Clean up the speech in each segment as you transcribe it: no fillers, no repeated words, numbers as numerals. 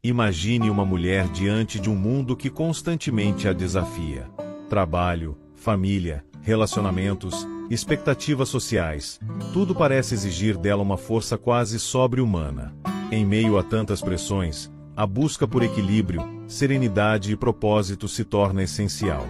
Imagine uma mulher diante de um mundo que constantemente a desafia. Trabalho, família, relacionamentos, expectativas sociais, tudo parece exigir dela uma força quase sobre-humana. Em meio a tantas pressões, a busca por equilíbrio, serenidade e propósito se torna essencial.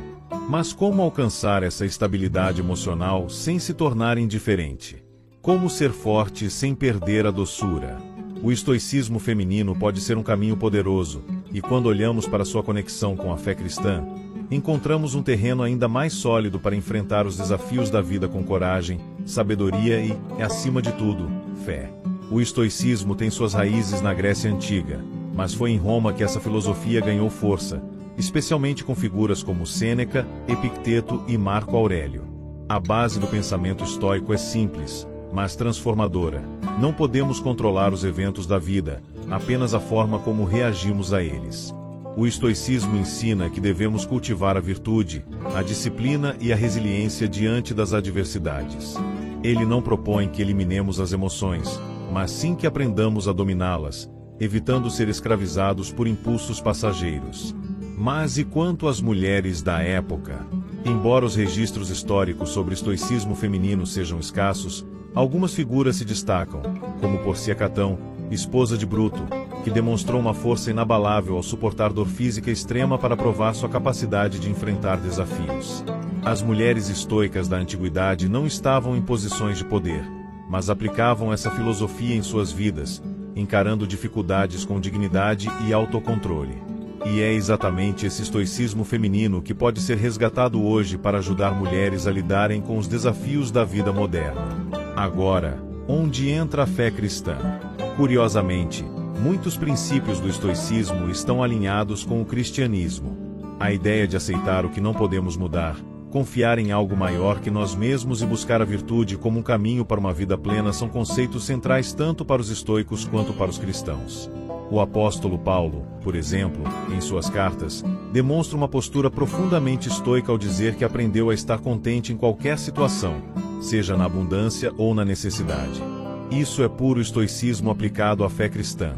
Mas como alcançar essa estabilidade emocional sem se tornar indiferente? Como ser forte sem perder a doçura? O estoicismo feminino pode ser um caminho poderoso, e quando olhamos para sua conexão com a fé cristã, encontramos um terreno ainda mais sólido para enfrentar os desafios da vida com coragem, sabedoria e, acima de tudo, fé. O estoicismo tem suas raízes na Grécia Antiga, mas foi em Roma que essa filosofia ganhou força, especialmente com figuras como Sêneca, Epicteto e Marco Aurélio. A base do pensamento estoico é simples, mas transformadora. Não podemos controlar os eventos da vida, apenas a forma como reagimos a eles. O estoicismo ensina que devemos cultivar a virtude, a disciplina e a resiliência diante das adversidades. Ele não propõe que eliminemos as emoções, mas sim que aprendamos a dominá-las, evitando ser escravizados por impulsos passageiros. Mas e quanto às mulheres da época? Embora os registros históricos sobre estoicismo feminino sejam escassos, algumas figuras se destacam, como Porcia Catão, esposa de Bruto, que demonstrou uma força inabalável ao suportar dor física extrema para provar sua capacidade de enfrentar desafios. As mulheres estoicas da antiguidade não estavam em posições de poder, mas aplicavam essa filosofia em suas vidas, encarando dificuldades com dignidade e autocontrole. E é exatamente esse estoicismo feminino que pode ser resgatado hoje para ajudar mulheres a lidarem com os desafios da vida moderna. Agora, onde entra a fé cristã? Curiosamente, muitos princípios do estoicismo estão alinhados com o cristianismo. A ideia de aceitar o que não podemos mudar, confiar em algo maior que nós mesmos e buscar a virtude como um caminho para uma vida plena são conceitos centrais tanto para os estoicos quanto para os cristãos. O apóstolo Paulo, por exemplo, em suas cartas, demonstra uma postura profundamente estoica ao dizer que aprendeu a estar contente em qualquer situação, seja na abundância ou na necessidade. Isso é puro estoicismo aplicado à fé cristã.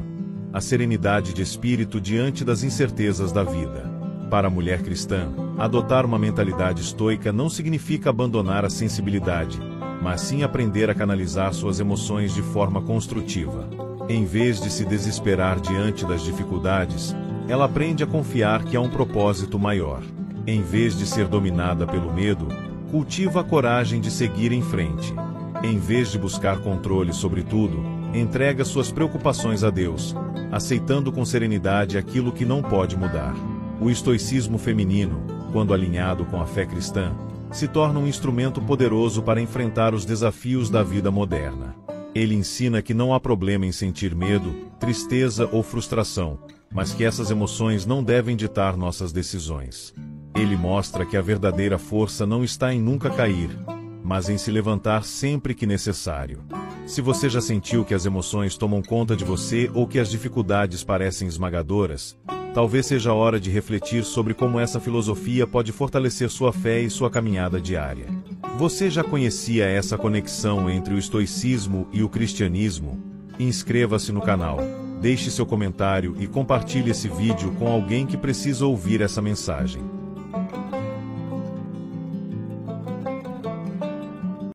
A serenidade de espírito diante das incertezas da vida. Para a mulher cristã, adotar uma mentalidade estoica não significa abandonar a sensibilidade, mas sim aprender a canalizar suas emoções de forma construtiva. Em vez de se desesperar diante das dificuldades, ela aprende a confiar que há um propósito maior. Em vez de ser dominada pelo medo, cultiva a coragem de seguir em frente. Em vez de buscar controle sobre tudo, entrega suas preocupações a Deus, aceitando com serenidade aquilo que não pode mudar. O estoicismo feminino, quando alinhado com a fé cristã, se torna um instrumento poderoso para enfrentar os desafios da vida moderna. Ele ensina que não há problema em sentir medo, tristeza ou frustração, mas que essas emoções não devem ditar nossas decisões. Ele mostra que a verdadeira força não está em nunca cair, mas em se levantar sempre que necessário. Se você já sentiu que as emoções tomam conta de você ou que as dificuldades parecem esmagadoras, talvez seja a hora de refletir sobre como essa filosofia pode fortalecer sua fé e sua caminhada diária. Você já conhecia essa conexão entre o estoicismo e o cristianismo? Inscreva-se no canal, deixe seu comentário e compartilhe esse vídeo com alguém que precisa ouvir essa mensagem.